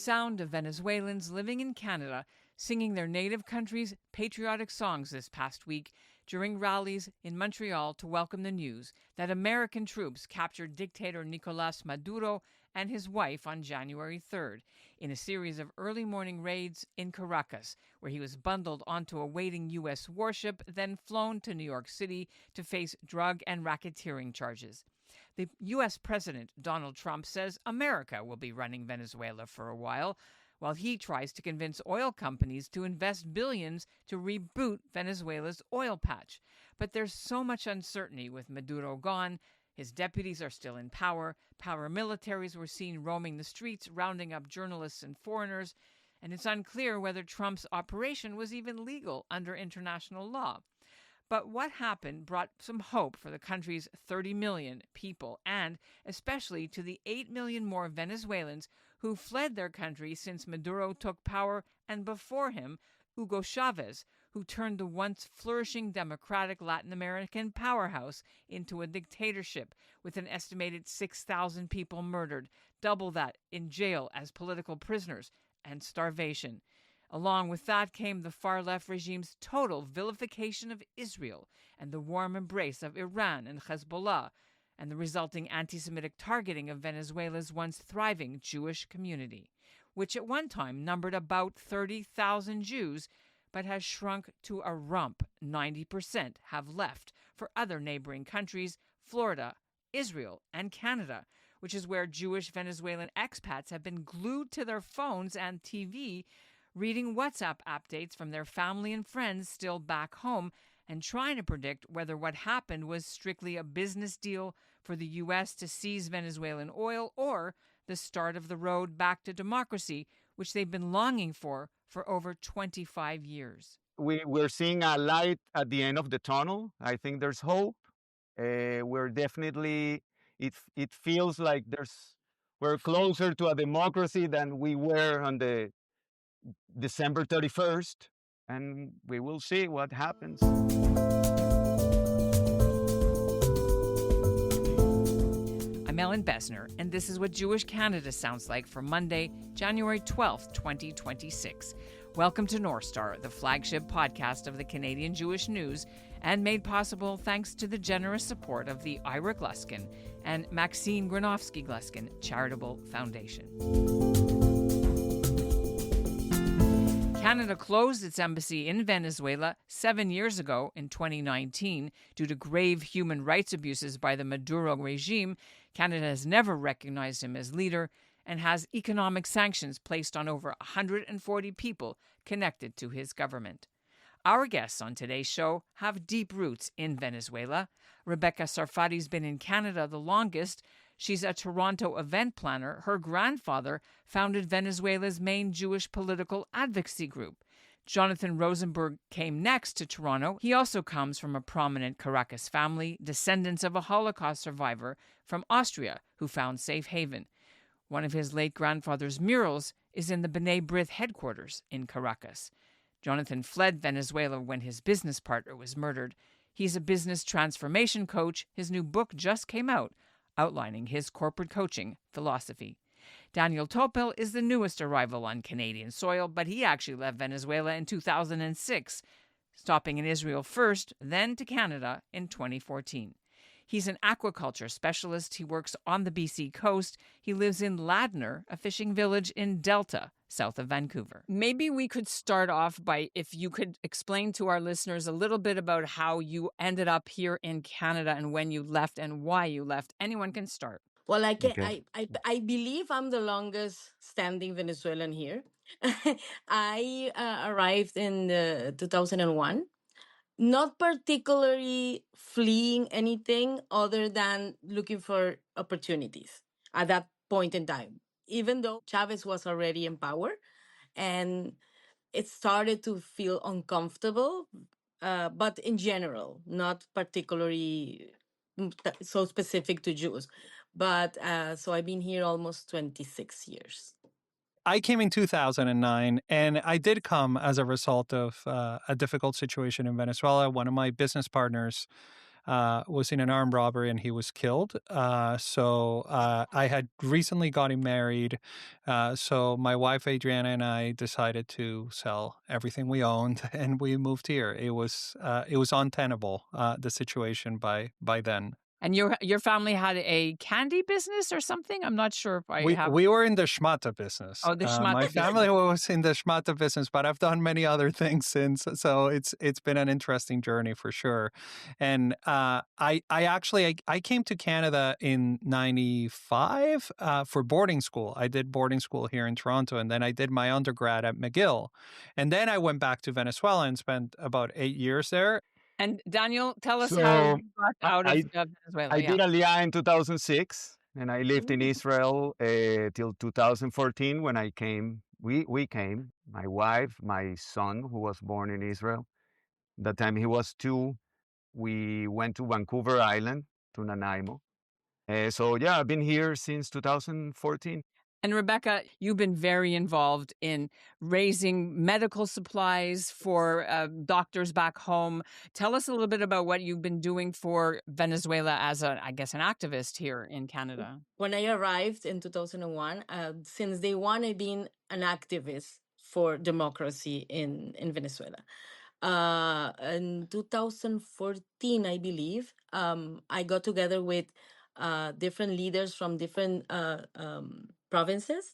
sound of Venezuelans living in Canada singing their native country's patriotic songs this past week during rallies in Montreal to welcome the news that American troops captured dictator Nicolás Maduro and his wife on January 3rd in a series of early morning raids in Caracas, where he was bundled onto a waiting U.S. warship, then flown to New York City to face drug and racketeering charges. The U.S. President, Donald Trump, says America will be running Venezuela for a while he tries to convince oil companies to invest billions to reboot Venezuela's oil patch. But there's so much uncertainty with Maduro gone. His deputies are still in power. Paramilitaries were seen roaming the streets, rounding up journalists and foreigners. And it's unclear whether Trump's operation was even legal under international law. But what happened brought some hope for the country's 30 million people and especially to the 8 million more Venezuelans who fled their country since Maduro took power, and before him, Hugo Chavez, who turned the once flourishing democratic Latin American powerhouse into a dictatorship with an estimated 6,000 people murdered, double that in jail as political prisoners, and starvation. Along with that came the far-left regime's total vilification of Israel and the warm embrace of Iran and Hezbollah, and the resulting anti-Semitic targeting of Venezuela's once thriving Jewish community, which at one time numbered about 30,000 Jews, but has shrunk to a rump. 90% have left for other neighboring countries, Florida, Israel, and Canada, which is where Jewish Venezuelan expats have been glued to their phones and TV, reading WhatsApp updates from their family and friends still back home, and trying to predict whether what happened was strictly a business deal for the U.S. to seize Venezuelan oil or the start of the road back to democracy, which they've been longing for over 25 years. We're seeing a light at the end of the tunnel. I think there's hope. We're definitely, it feels like we're closer to a democracy than we were on the December 31st. And we will see what happens. I'm Ellen Besner, and this is what Jewish Canada sounds like for Monday, January 12th, 2026. Welcome to North Star, the flagship podcast of the Canadian Jewish News, and made possible thanks to the generous support of the Ira Gluskin and Maxine Granovsky-Gluskin Charitable Foundation. Canada closed its embassy in Venezuela 7 years ago in 2019 due to grave human rights abuses by the Maduro regime. Canada has never recognized him as leader and has economic sanctions placed on over 140 people connected to his government. Our guests on today's show have deep roots in Venezuela. Rebecca Sarfati's been in Canada the longest. She's a Toronto event planner. Her grandfather founded Venezuela's main Jewish political advocacy group. Jonathan Rosenberg came next to Toronto. He also comes from a prominent Caracas family, descendants of a Holocaust survivor from Austria who found safe haven. One of his late grandfather's murals is in the B'nai B'rith headquarters in Caracas. Jonathan fled Venezuela when his business partner was murdered. He's a business transformation coach. His new book just came out, outlining his corporate coaching philosophy. Daniel Topel is the newest arrival on Canadian soil, but he actually left Venezuela in 2006, stopping in Israel first, then to Canada in 2014. He's an aquaculture specialist. He works on the BC coast. He lives in Ladner, a fishing village in Delta, south of Vancouver. Maybe we could start off by, if you could explain to our listeners a little bit about how you ended up here in Canada and when you left and why you left. Anyone can start. Well, I believe I'm the longest standing Venezuelan here. I arrived in 2001. Not particularly fleeing anything other than looking for opportunities at that point in time, even though Chavez was already in power and it started to feel uncomfortable, but in general, not particularly so specific to Jews. But so I've been here almost 26 years. I came in 2009, and I did come as a result of a difficult situation in Venezuela. One of my business partners was in an armed robbery and he was killed. So I had recently gotten married. So my wife Adriana and I decided to sell everything we owned and we moved here. It was untenable, the situation by then. And your family had a candy business or something? I'm not sure if I have. We were in the schmata business. Oh, the schmata my business. family was in the schmata business, but I've done many other things since. So it's been an interesting journey for sure. And I actually came to Canada in '95 for boarding school. I did boarding school here in Toronto, and then I did my undergrad at McGill, and then I went back to Venezuela and spent about 8 years there. And Daniel, tell us So, how you got out of Venezuela. I did Aliyah in 2006, and I lived in Israel till 2014 when I came. We came, my wife, my son, who was born in Israel. That time he was 2. We went to Vancouver Island, to Nanaimo. So yeah, I've been here since 2014. And Rebecca, you've been very involved in raising medical supplies for doctors back home. Tell us a little bit about what you've been doing for Venezuela as an activist here in Canada. When I arrived in 2001, since day one, I've been an activist for democracy in Venezuela. In 2014, I believe, I got together with different leaders from different provinces.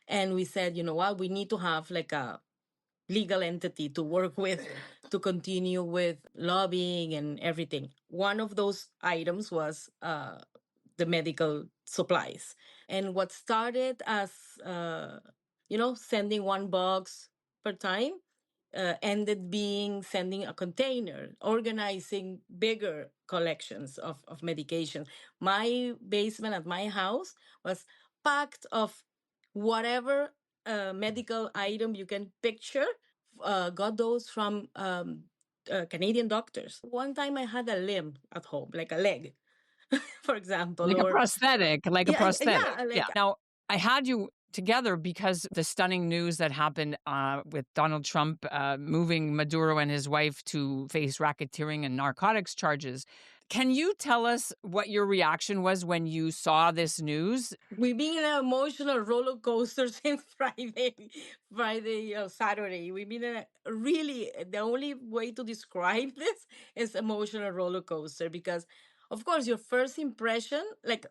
And we said, you know what, we need to have like a legal entity to work with to continue with lobbying and everything. One of those items was the medical supplies. And what started as, sending one box per time, ended being sending a container, organizing bigger collections of medication. My basement at my house was packed of whatever medical item you can picture. Got those from Canadian doctors. One time I had a limb at home, like a leg, for example. Like a prosthetic. Now, I had you together because the stunning news that happened with Donald Trump moving Maduro and his wife to face racketeering and narcotics charges. Can you tell us what your reaction was when you saw this news? We've been in an emotional roller coaster since Saturday. We've been in the only way to describe this is emotional roller coaster, because, of course, your first impression, like,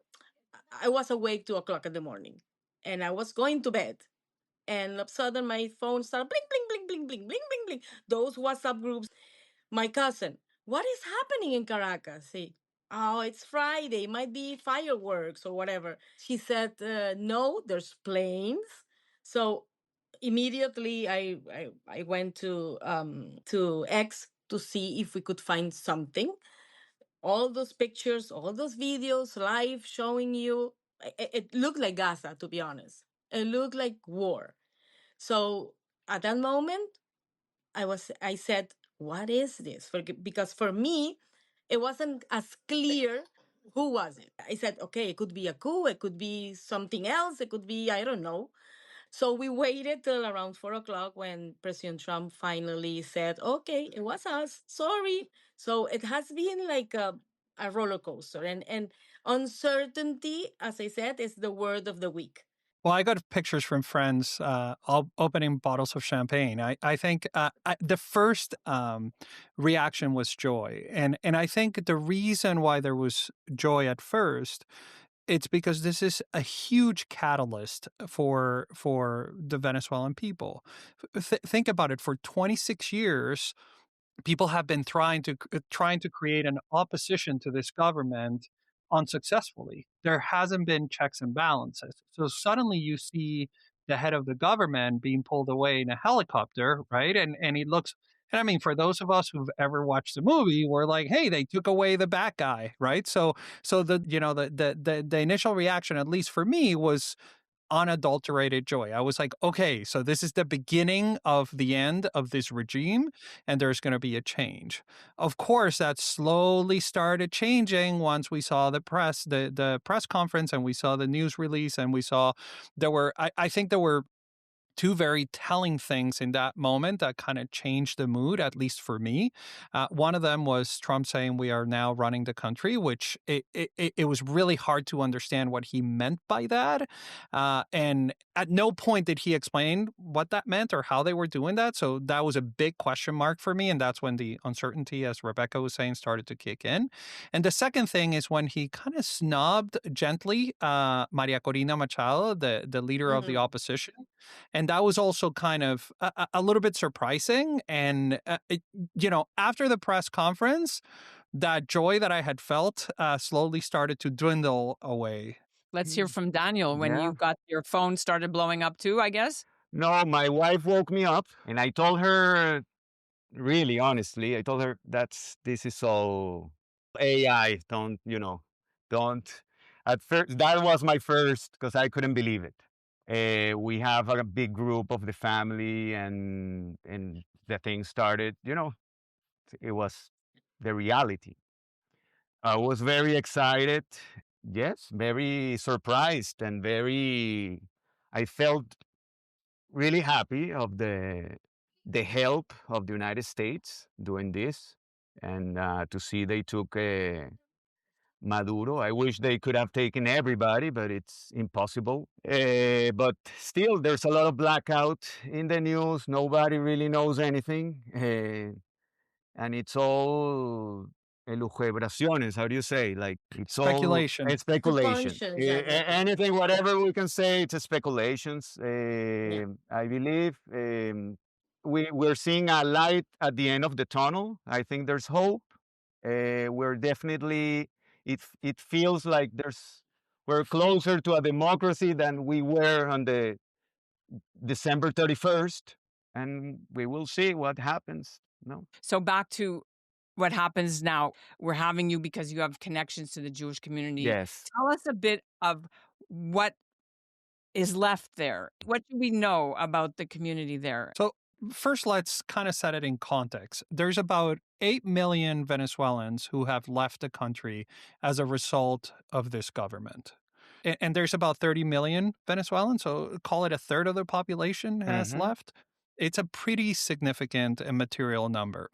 I was awake 2:00 in the morning and I was going to bed. And all of a sudden my phone started bling, bling, bling, bling, bling, bling, bling, bling. Those WhatsApp groups. My cousin, what is happening in Caracas? See, oh, it's Friday. It might be fireworks or whatever. She said, no, there's planes. So immediately I went to X to see if we could find something. All those pictures, all those videos, live showing you, it looked like Gaza, to be honest. It looked like war. So at that moment, I said, what is this? Because for me, it wasn't as clear who was it. I said, okay, it could be a coup, it could be something else, it could be, I don't know. So we waited till around 4:00 when President Trump finally said, okay, it was us, sorry. So it has been like a roller coaster. And uncertainty, as I said, is the word of the week. Well, I got pictures from friends all opening bottles of champagne. I think the first reaction was joy. And I think the reason why there was joy at first, it's because this is a huge catalyst for the Venezuelan people. Think about it. For 26 years, people have been trying to create an opposition to this government unsuccessfully. There hasn't been checks and balances. So suddenly you see the head of the government being pulled away in a helicopter, right? And he looks, and I mean, for those of us who've ever watched the movie, we're like, hey, they took away the bad guy, right? So the initial reaction, at least for me, was unadulterated joy. I was like, okay, so this is the beginning of the end of this regime, and there's going to be a change. Of course, that slowly started changing once we saw the press conference, and we saw the news release, and we saw I think there were two very telling things in that moment that kind of changed the mood, at least for me. One of them was Trump saying we are now running the country, which it was really hard to understand what he meant by that. And at no point did he explain what that meant or how they were doing that. So that was a big question mark for me. And that's when the uncertainty, as Rebecca was saying, started to kick in. And the second thing is when he kind of snubbed gently Maria Corina Machado, the leader of the opposition. And that was also kind of a little bit surprising. And, after the press conference, that joy that I had felt slowly started to dwindle away. Let's hear from Daniel when Yeah. you got your phone started blowing up too, I guess. No, my wife woke me up and I told her, really honestly, I told her this is all AI. Don't. At first, that was my first, because I couldn't believe it. We have a big group of the family, and the thing started. It was the reality. I was very excited. Yes, very surprised and very. I felt really happy of the help of the United States doing this, and to see they took Maduro. I wish they could have taken everybody, but it's impossible. But still, there's a lot of blackout in the news. Nobody really knows anything, and it's all elucubraciones. How do you say? Like it's Speculation. all speculation. Suppositions, yeah. Anything, whatever we can say, it's speculations. I believe we're seeing a light at the end of the tunnel. I think there's hope. We're definitely. It feels like we're closer to a democracy than we were on the December 31st, and we will see what happens. No. So back to what happens now. We're having you because you have connections to the Jewish community. Yes. Tell us a bit of what is left there. What do we know about the community there? So first, let's kind of set it in context. There's about 8 million Venezuelans who have left the country as a result of this government. And there's about 30 million Venezuelans, so call it a third of the population has left. It's a pretty significant and material number.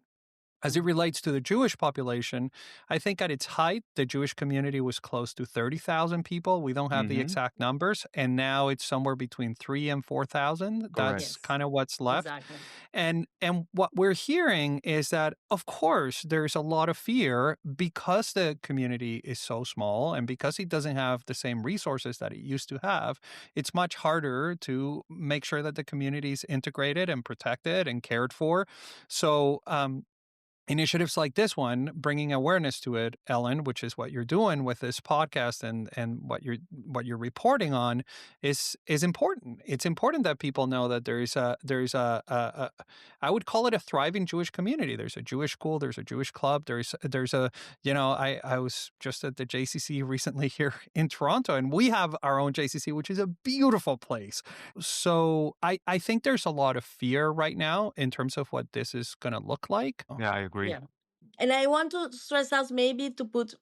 As it relates to the Jewish population, I think at its height, the Jewish community was close to 30,000 people. We don't have the exact numbers. And now it's somewhere between 3,000 and 4,000. That's kind of what's left. Exactly. And what we're hearing is that, of course, there's a lot of fear because the community is so small and because it doesn't have the same resources that it used to have. It's much harder to make sure that the community is integrated and protected and cared for. So, initiatives like this one, bringing awareness to it, Ellen, which is what you're doing with this podcast and what you're reporting on, is important. It's important that people know that there's a I would call it a thriving Jewish community. There's a Jewish school, there's a Jewish club, there's a I was just at the JCC recently here in Toronto, and we have our own JCC, which is a beautiful place. So I think there's a lot of fear right now in terms of what this is going to look like. Yeah, I agree. Yeah. And I want to stress out, maybe to put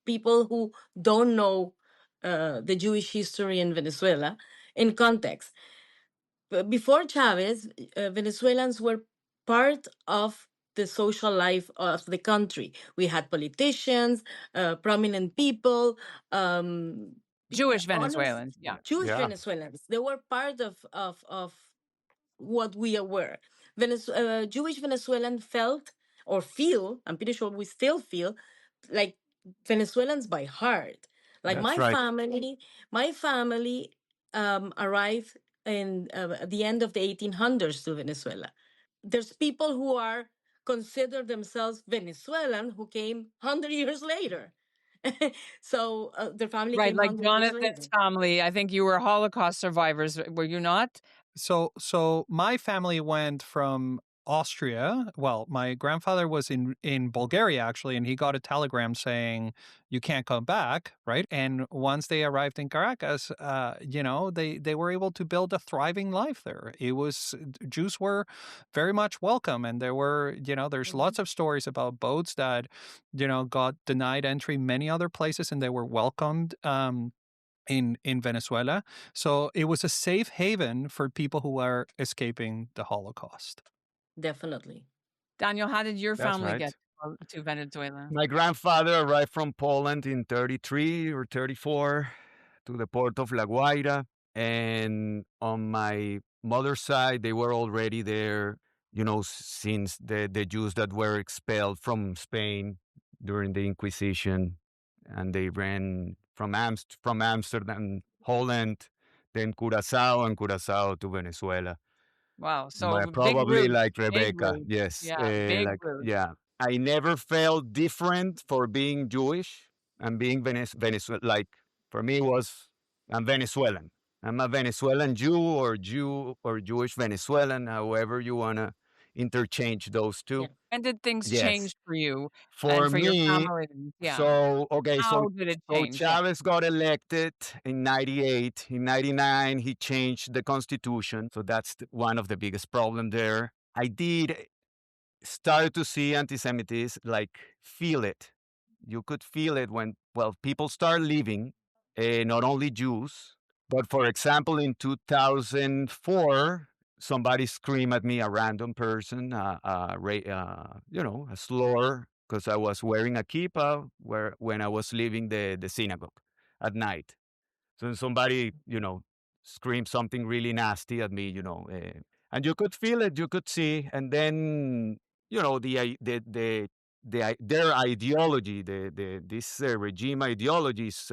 people who don't know the Jewish history in Venezuela in context. Before Chavez, Venezuelans were part of the social life of the country. We had politicians, prominent people, Jewish Venezuelans, Jewish Venezuelans. They were part of what we were. Jewish Venezuelan felt or feel, I'm pretty sure we still feel, like Venezuelans by heart. Like my family arrived in at the end of the 1800s to Venezuela. There's people who are consider themselves Venezuelan who came 100 years later. So their family came like 100 years Jonathan's later. family. I think you were Holocaust survivors, were you not? So my family went from Austria. Well, my grandfather was in Bulgaria, actually, and he got a telegram saying, you can't come back, right? And once they arrived in Caracas, they were able to build a thriving life there. Jews were very much welcome. And there were, there's lots of stories about boats that, got denied entry many other places and they were welcomed. in Venezuela. So it was a safe haven for people who are escaping the Holocaust. Definitely. Daniel, how did your That's family right. get to Venezuela? My grandfather arrived from Poland in 33 or 34 to the port of La Guaira. And on my mother's side, they were already there, since the Jews that were expelled from Spain during the Inquisition. And they ran from Amsterdam, Holland, then Curacao, and Curacao to Venezuela. Wow. So big Probably roots, like big Rebecca. roots. Yes. Yeah, big roots. Yeah. I never felt different for being Jewish and being Venezuelan. Like for me I'm Venezuelan. I'm a Venezuelan Jew or Jewish Venezuelan, however you want to interchange those two. Yeah. When did things Yes. change for you and For for your me, family? Yeah. okay, How did it change? Yeah. Chavez got elected in 98. In 99, he changed the constitution. So that's one of the biggest problems there. I did start to see anti-Semitism, like feel it. You could feel it when, people start leaving, not only Jews, but for example, in 2004, somebody screamed at me, a random person, a slur, because I was wearing a kippah when I was leaving the synagogue at night. So somebody, screamed something really nasty at me, and you could feel it, you could see, and then their ideology, this regime ideology is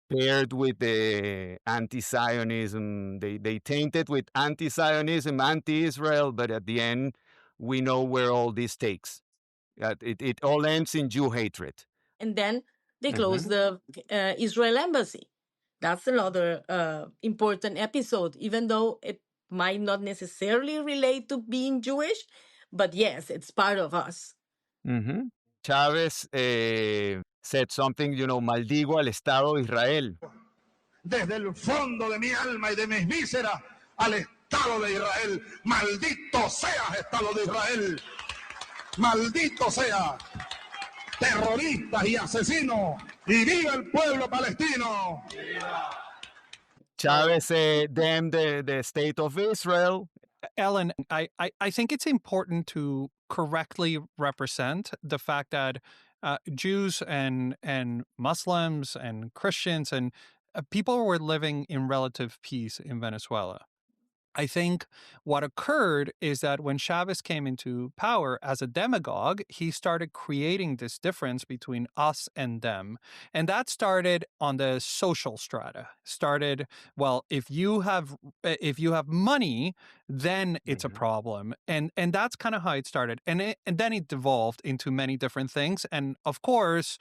paired with the anti-Zionism. They tainted with anti-Zionism, anti-Israel, but at the end, we know where all this takes. It all ends in Jew hatred. And then they closed the Israel embassy. That's another important episode, even though it might not necessarily relate to being Jewish, but yes, it's part of us. Mm-hmm. Chávez said something, maldigo al Estado de Israel. Desde el fondo de mi alma y de mis vísceras al Estado de Israel. Maldito seas, Estado de Israel. Maldito sea. Terroristas y asesinos. Y viva el pueblo palestino. Chavez damned the state of Israel. Ellen, I think it's important to correctly represent the fact that Jews and Muslims and Christians and people were living in relative peace in Venezuela. I think what occurred is that when Chavez came into power as a demagogue, he started creating this difference between us and them. And that started on the social strata. If you have money, then it's a problem. And that's kind of how it started. And then it devolved into many different things. And of course,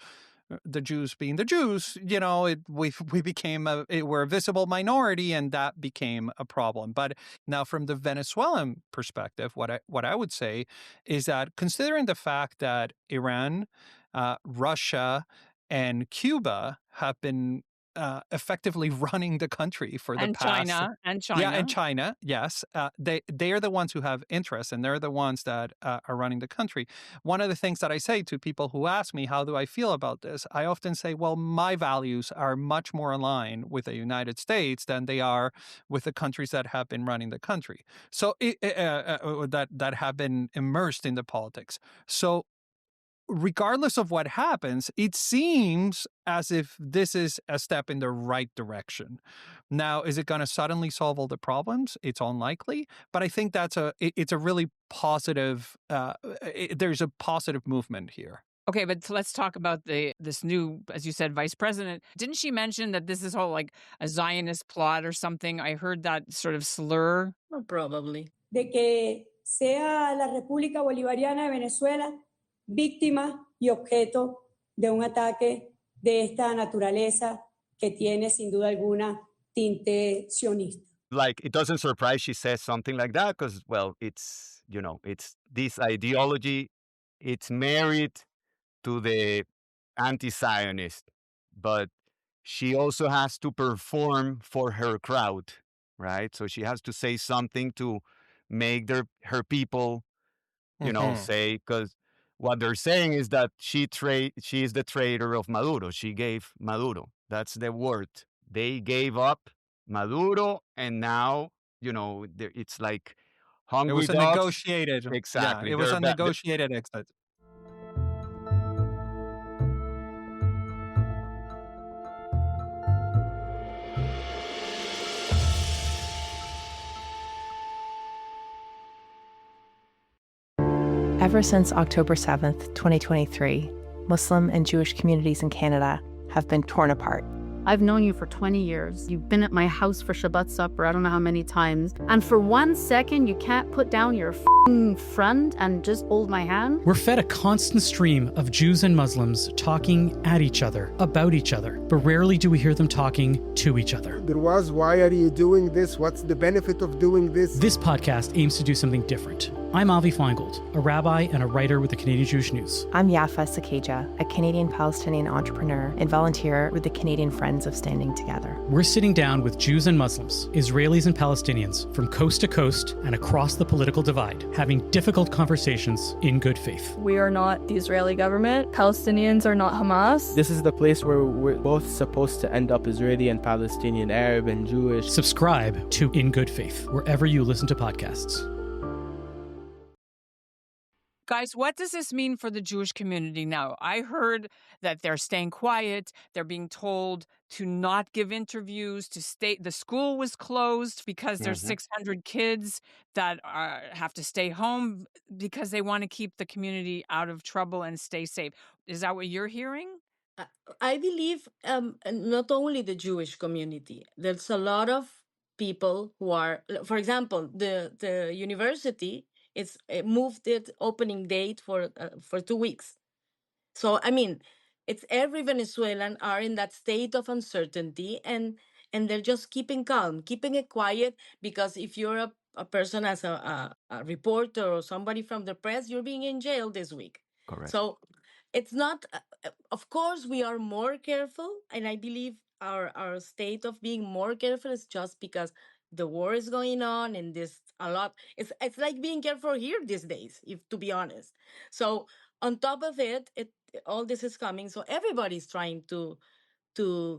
the Jews being the Jews, we became we're a visible minority, and that became a problem. But now, from the Venezuelan perspective, what I would say is that considering the fact that Iran, Russia, and Cuba have been effectively running the country for the past. China. Yeah, and China, yes. They are the ones who have interest, and they're the ones that are running the country. One of the things that I say to people who ask me, how do I feel about this? I often say, well, my values are much more aligned with the United States than they are with the countries that have been running the country. So that have been immersed in the politics. So regardless of what happens, it seems as if this is a step in the right direction. Now, is it going to suddenly solve all the problems? It's unlikely, but I think it's a really positive, there's a positive movement here. Okay, but let's talk about this new, as you said, vice president. Didn't she mention that this is all like a Zionist plot or something? I heard that sort of slur. Oh, probably. De que sea la República Bolivariana de Venezuela víctima y objeto de un ataque de esta naturaleza que tiene sin duda alguna tinte sionista. Like, it doesn't surprise she says something like that because, it's this ideology, it's married to the anti-Zionist, but she also has to perform for her crowd, right? So she has to say something to make her people, say, because what they're saying is that she is the traitor of Maduro. She gave Maduro. That's the word they gave up Maduro, and now, it's like It hungry was a dogs. negotiated, yeah, Exactly. it was They're a back. negotiated exit. Ever since October 7th, 2023, Muslim and Jewish communities in Canada have been torn apart. I've known you for 20 years. You've been at my house for Shabbat supper, I don't know how many times. And for 1 second, you can't put down your friend and just hold my hand? We're fed a constant stream of Jews and Muslims talking at each other, about each other, but rarely do we hear them talking to each other. There was, why are you doing this? What's the benefit of doing this? This podcast aims to do something different. I'm Avi Feingold, a rabbi and a writer with the Canadian Jewish News. I'm Yafa Sakeja, a Canadian-Palestinian entrepreneur and volunteer with the Canadian Friends of Standing Together. We're sitting down with Jews and Muslims, Israelis and Palestinians from coast to coast and across the political divide, having difficult conversations in good faith. We are not the Israeli government. Palestinians are not Hamas. This is the place where we're both supposed to end up, Israeli and Palestinian, Arab and Jewish. Subscribe to In Good Faith, wherever you listen to podcasts. Guys, what does this mean for the Jewish community now? I heard that they're staying quiet. They're being told to not give interviews, to stay. The school was closed because there's 600 kids that have to stay home because they want to keep the community out of trouble and stay safe. Is that what you're hearing? I believe not only the Jewish community. There's a lot of people who are, for example, the university. It's moved its opening date for 2 weeks. So, I mean, it's every Venezuelan are in that state of uncertainty and they're just keeping calm, keeping it quiet, because if you're a person as a reporter or somebody from the press, you're being in jail this week. Correct. So it's not, of course, we are more careful. And I believe our state of being more careful is just because the war is going on and this a lot. It's like being careful here these days, if to be honest. So on top of it, all this is coming. So everybody's trying to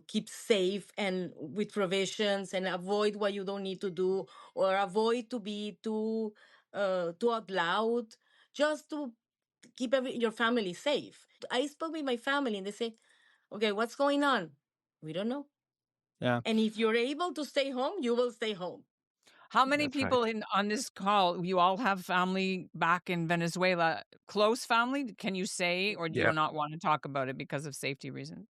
keep safe and with provisions and avoid what you don't need to do, or avoid to be too out loud, just to keep your family safe. I spoke with my family and they say, okay, what's going on? We don't know. Yeah. And if you're able to stay home, you will stay home. How many That's people right. on this call, you all have family back in Venezuela, close family? Can you say, or do you not want to talk about it because of safety reasons?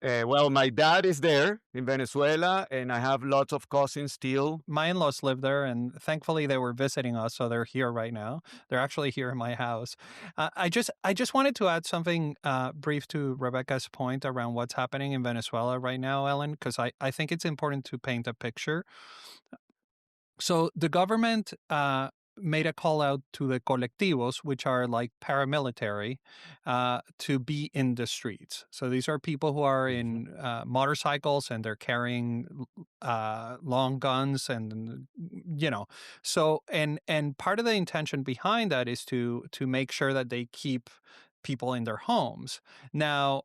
Well, my dad is there in Venezuela, and I have lots of cousins still. My in-laws live there, and thankfully they were visiting us, so they're here right now. They're actually here in my house. I just wanted to add something brief to Rebecca's point around what's happening in Venezuela right now, Ellen, because I think it's important to paint a picture. So the government made a call out to the colectivos, which are like paramilitary, to be in the streets. So these are people who are in motorcycles and they're carrying long guns, and so and part of the intention behind that is to make sure that they keep people in their homes. Now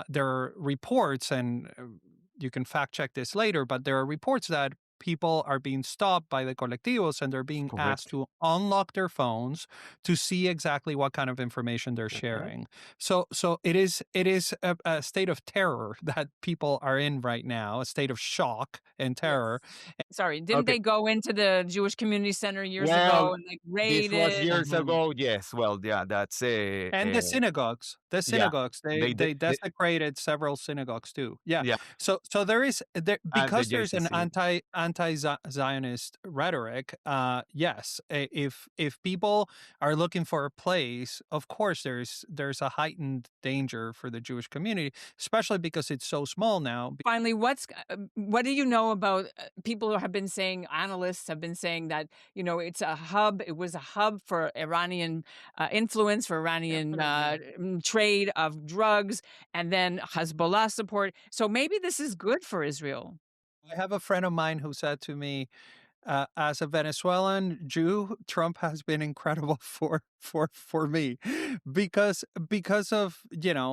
there are reports, and you can fact check this later, but there are reports that people are being stopped by the colectivos and they're being asked to unlock their phones to see exactly what kind of information they're sharing. So it is a state of terror that people are in right now, a state of shock and terror. Yes. Sorry, didn't they go into the Jewish Community Center years ago and like raid this was it? years ago. Yes. Well, yeah, that's and the synagogues. They desecrated several synagogues too. Yeah. So because there's an anti-Zionist rhetoric. Yes, if people are looking for a place, of course there's a heightened danger for the Jewish community, especially because it's so small now. Finally, what do you know about people who have been saying, analysts have been saying that it's a hub. It was a hub for Iranian influence, for Iranian trade of drugs, and then Hezbollah support. So maybe this is good for Israel. I have a friend of mine who said to me, as a Venezuelan Jew, Trump has been incredible for me because of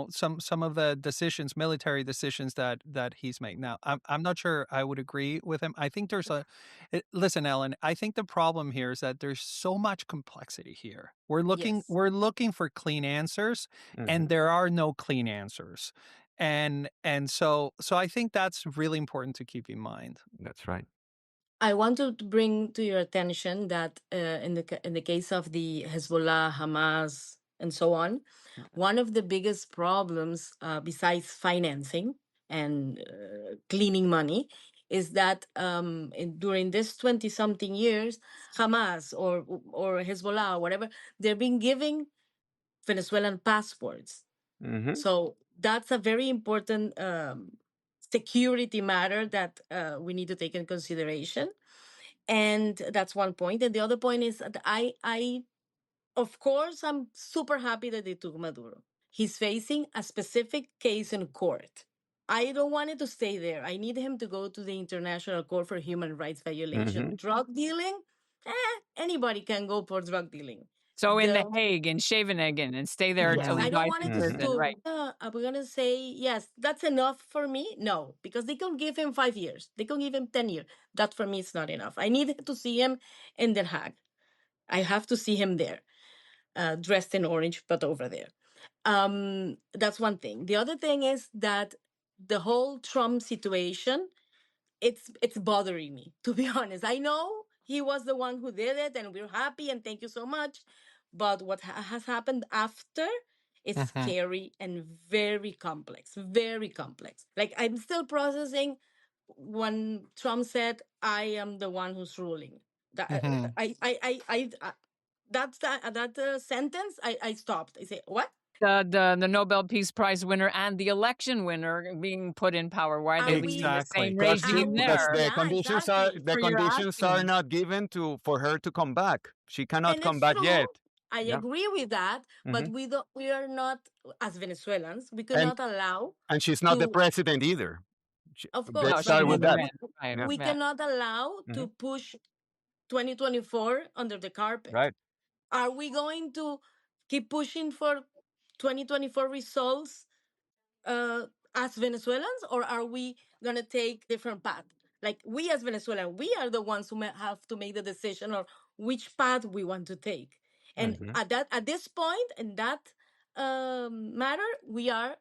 some of the decisions, military decisions that he's made. Now, I'm not sure I would agree with him. I think listen, Ellen. I think the problem here is that there's so much complexity here. We're looking for clean answers, and there are no clean answers. And so I think that's really important to keep in mind. That's right. I want to bring to your attention that in the case of the Hezbollah, Hamas, and so on, one of the biggest problems besides financing and cleaning money is that during this 20-something years, Hamas or Hezbollah or whatever, they've been giving Venezuelan passports. So that's a very important security matter that we need to take in consideration. And that's one point. And the other point is that of course, I'm super happy that they took Maduro. He's facing a specific case in court. I don't want it to stay there. I need him to go to the International Court for Human Rights Violation. Drug dealing? Anybody can go for drug dealing. So in The Hague, in Scheveningen, and stay there until he I don't dies want in it to prison, right? I'm going to say, yes, that's enough for me. No, because they can give him 5 years. They can give him 10 years. That for me is not enough. I need to see him in The Hague. I have to see him there, dressed in orange, but over there. That's one thing. The other thing is that the whole Trump situation, it's bothering me, to be honest. I know he was the one who did it, and we're happy, and thank you so much. But what has happened after is scary and very complex, very complex. Like, I'm still processing when Trump said, "I am the one who's ruling." That sentence, I stopped. I say, what? The Nobel Peace Prize winner and the election winner being put in power. Why are they leaving the same regime Because there? the conditions are not given for her to come back. She cannot come back yet. I agree with that, but we are not, as Venezuelans, we cannot allow. And she's not the president either. Of course, let's start with that. We cannot allow to push 2024 under the carpet. Right. Are we going to keep pushing for 2024 results as Venezuelans, or are we going to take different path? Like, we as Venezuelans, we are the ones who have to make the decision on which path we want to take. And at this point, in that matter, we are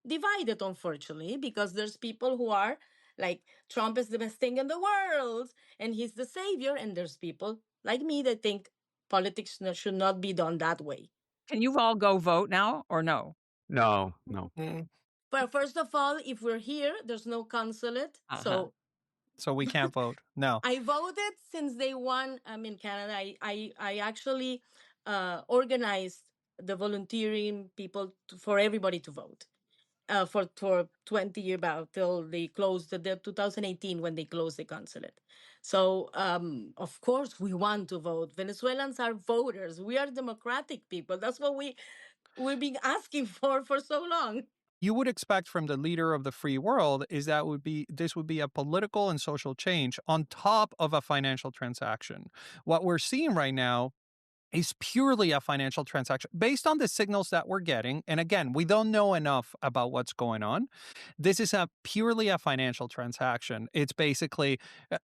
divided, unfortunately, because there's people who are like, Trump is the best thing in the world and he's the savior, and there's people like me that think politics should not be done that way. Can you all go vote now or no? No. But first of all, if we're here, there's no consulate, so we can't vote. No. I voted since day one. I'm in Canada. I actually organized the volunteering people for everybody to vote for 20 years about till they closed the 2018 when they closed the consulate. So of course we want to vote. Venezuelans are voters. We are democratic people. That's what we've been asking for so long. You would expect from the leader of the free world is that this would be a political and social change on top of a financial transaction. What we're seeing right now is purely a financial transaction based on the signals that we're getting. And again, we don't know enough about what's going on. This is purely a financial transaction. It's basically,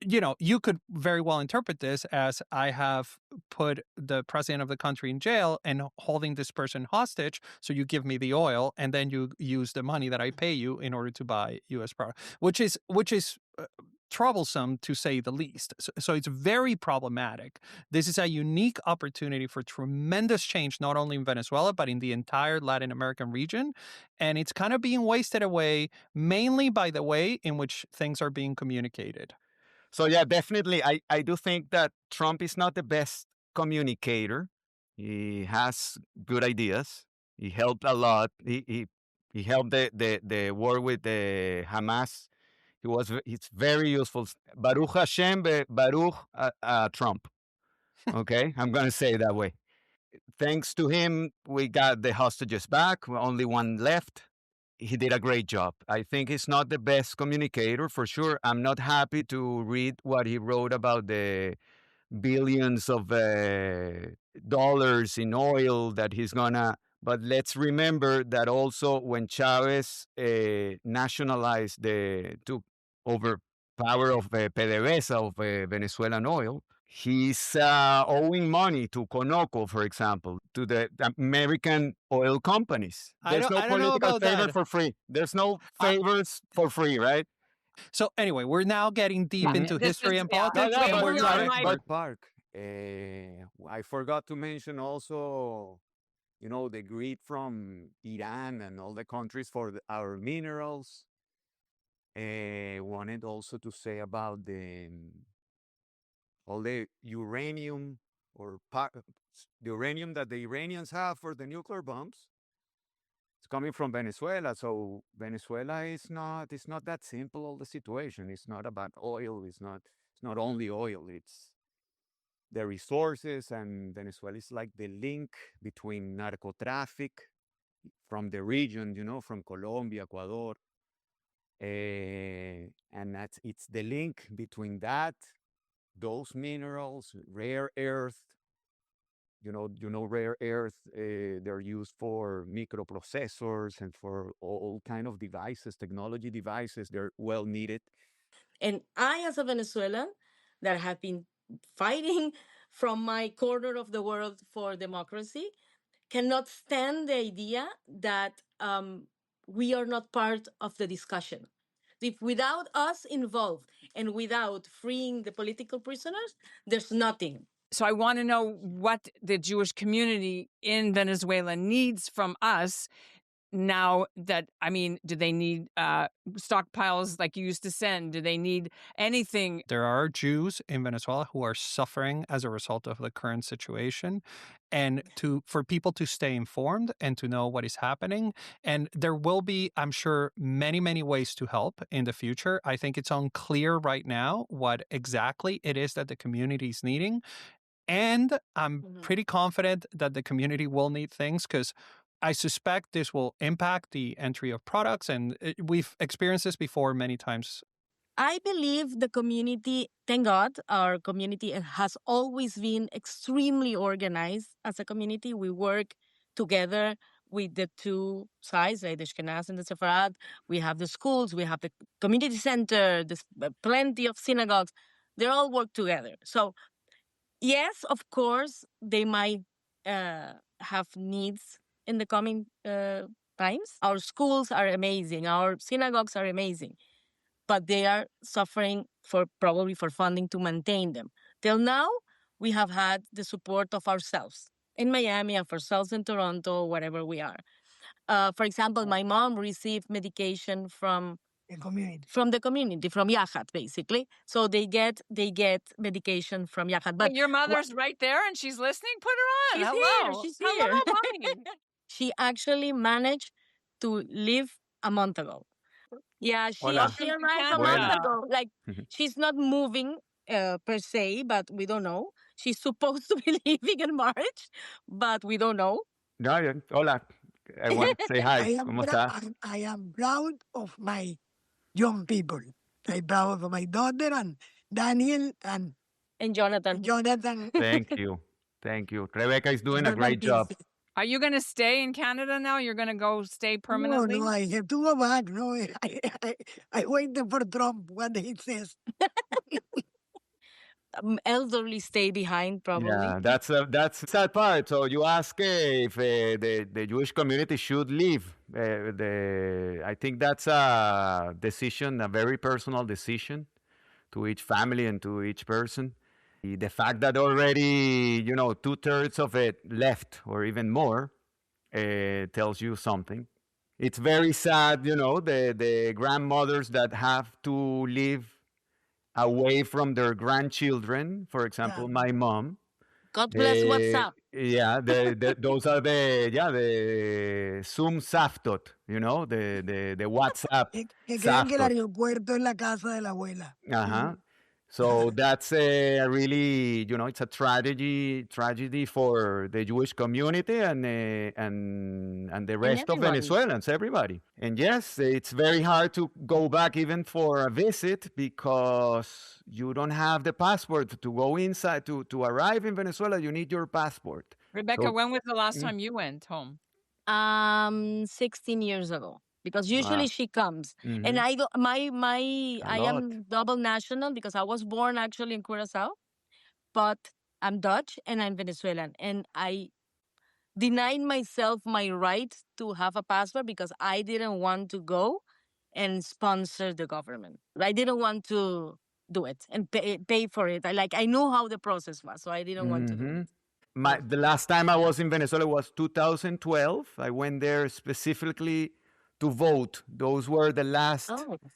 you could very well interpret this as, I have put the president of the country in jail and holding this person hostage. So you give me the oil and then you use the money that I pay you in order to buy U.S. product, which is troublesome, to say the least. So it's very problematic. This is a unique opportunity for tremendous change, not only in Venezuela, but in the entire Latin American region. And it's kind of being wasted away, mainly by the way in which things are being communicated. So yeah, definitely. I do think that Trump is not the best communicator. He has good ideas. He helped a lot. He helped the war with the Hamas. It's very useful. Baruch Hashem, Baruch Trump. Okay, I'm going to say it that way. Thanks to him, we got the hostages back. Only one left. he did a great job. I think he's not the best communicator for sure. I'm not happy to read what he wrote about the billions of dollars in oil that he's gonna. But let's remember that also when Chavez nationalized took over power of PDVSA, of Venezuelan oil, he's owing money to Conoco, for example, to the American oil companies. There's no I don't know political about favor that. for free. There's no favors for free, right? So anyway, we're now getting deep into This history is- and yeah, politics, that's and we're beyond trying. my- But Park, I forgot to mention also, you know, the greed from Iran and all the countries for our minerals. Wanted also to say about all the uranium or the uranium that the Iranians have for the nuclear bombs. It's coming from Venezuela. So Venezuela is not, it's not that simple, all the situation. It's not about oil. It's not only oil. It's the resources, and Venezuela is like the link between narcotraffic from the region, you know, from Colombia, Ecuador. And it's the link between those minerals, rare earth, you know, rare earth, they're used for microprocessors and for all kind of devices, technology devices. They're well needed. And I, as a Venezuelan that have been fighting from my corner of the world for democracy, cannot stand the idea that we are not part of the discussion. If without us involved and without freeing the political prisoners, there's nothing. So I want to know what the Jewish community in Venezuela needs from us now that, I mean, do they need stockpiles like you used to send? Do they need anything? There are Jews in Venezuela who are suffering as a result of the current situation, and for people to stay informed and to know what is happening. And there will be, I'm sure, many, many ways to help in the future. I think it's unclear right now what exactly it is that the community is needing. And I'm pretty confident that the community will need things, because I suspect this will impact the entry of products. And we've experienced this before many times. I believe the community, thank God, our community has always been extremely organized as a community. We work together with the two sides, like the Ashkenaz and the Sepharad. We have the schools, we have the community center, there's plenty of synagogues. They all work together. So, yes, of course, they might have needs in the coming times. Our schools are amazing. Our synagogues are amazing. But they are suffering probably for funding to maintain them. Till now, we have had the support of ourselves in Miami, of ourselves in Toronto, wherever we are. For example, my mom received medication from the community, from Yahat, basically. So they get medication from Yahat. But your mother's right there and she's listening. Put her on. She's Hello. here. She's here. Hello, mommy. She actually managed to leave a month ago. Yeah, she arrived a month ago. Like, she's not moving per se, but we don't know. She's supposed to be leaving in March, but we don't know. No, hola. I want to say hi. ¿Cómo está? I am proud of my young people. I'm proud of my daughter and Daniel and Jonathan. Thank you. Thank you. Rebecca is doing a great job. Are you going to stay in Canada now? You're going to go stay permanently? No, I have to go back. No, I waited for Trump, what he says. Elderly stay behind, probably. Yeah, that's the sad part. So you ask if the Jewish community should leave. I think that's a decision, a very personal decision to each family and to each person. The fact that already, 2/3 of it left or even more tells you something. It's very sad, the grandmothers that have to live away from their grandchildren. For example, my mom. God bless WhatsApp. Yeah, those are the Zoom Saftot, the WhatsApp. Que crean que el aeropuerto es la casa de la abuela. Uh-huh. So that's a really, it's a tragedy for the Jewish community and the rest of everybody. Venezuelans, everybody. And yes, it's very hard to go back even for a visit because you don't have the passport to go inside. To arrive in Venezuela, you need your passport. Rebecca, So- when was the last time you went home? 16 years ago. Because usually she comes, and I do, I am double national because I was born actually in Curacao, but I'm Dutch and I'm Venezuelan, and I denied myself my right to have a passport because I didn't want to go and sponsor the government. I didn't want to do it and pay for it. I knew how the process was, so I didn't want to do it. The last time I was in Venezuela was 2012. I went there specifically to vote. Those were the last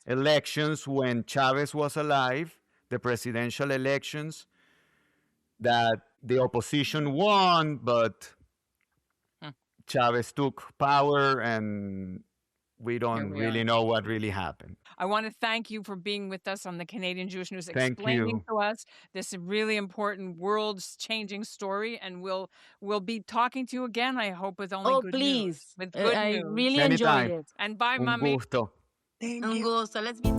elections when Chavez was alive, the presidential elections that the opposition won, but Chavez took power and we don't really know what really happened. I want to thank you for being with us on the Canadian Jewish News, Thank explaining you. to us this really important world-changing story, and we'll be talking to you again, I hope, with only good please. news. With good I news. really Anytime. enjoyed it. And bye, Un Mommy. gusto. Un gusto. Let's be.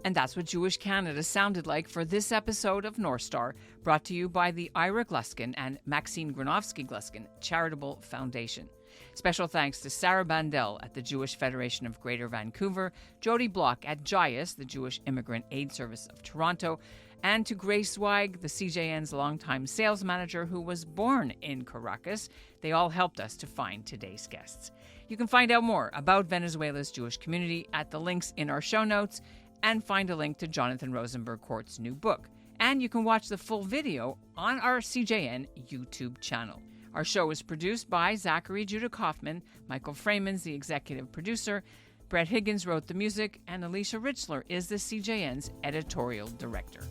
And that's what Jewish Canada sounded like for this episode of North Star, brought to you by the Ira Gluskin and Maxine Granovsky-Gluskin Charitable Foundation. Special thanks to Sarah Bandel at the Jewish Federation of Greater Vancouver, Jody Block at JIAS, the Jewish Immigrant Aid Service of Toronto, and to Grace Zweig, the CJN's longtime sales manager who was born in Caracas. They all helped us to find today's guests. You can find out more about Venezuela's Jewish community at the links in our show notes, and find a link to Jonathan Rosenberg Court's new book. And you can watch the full video on our CJN YouTube channel. Our show is produced by Zachary Judah Kaufman, Michael Freeman's the executive producer, Brett Higgins wrote the music, and Alicia Richler is the CJN's editorial director.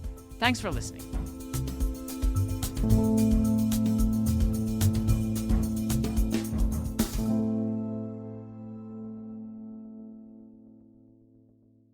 Thanks for listening.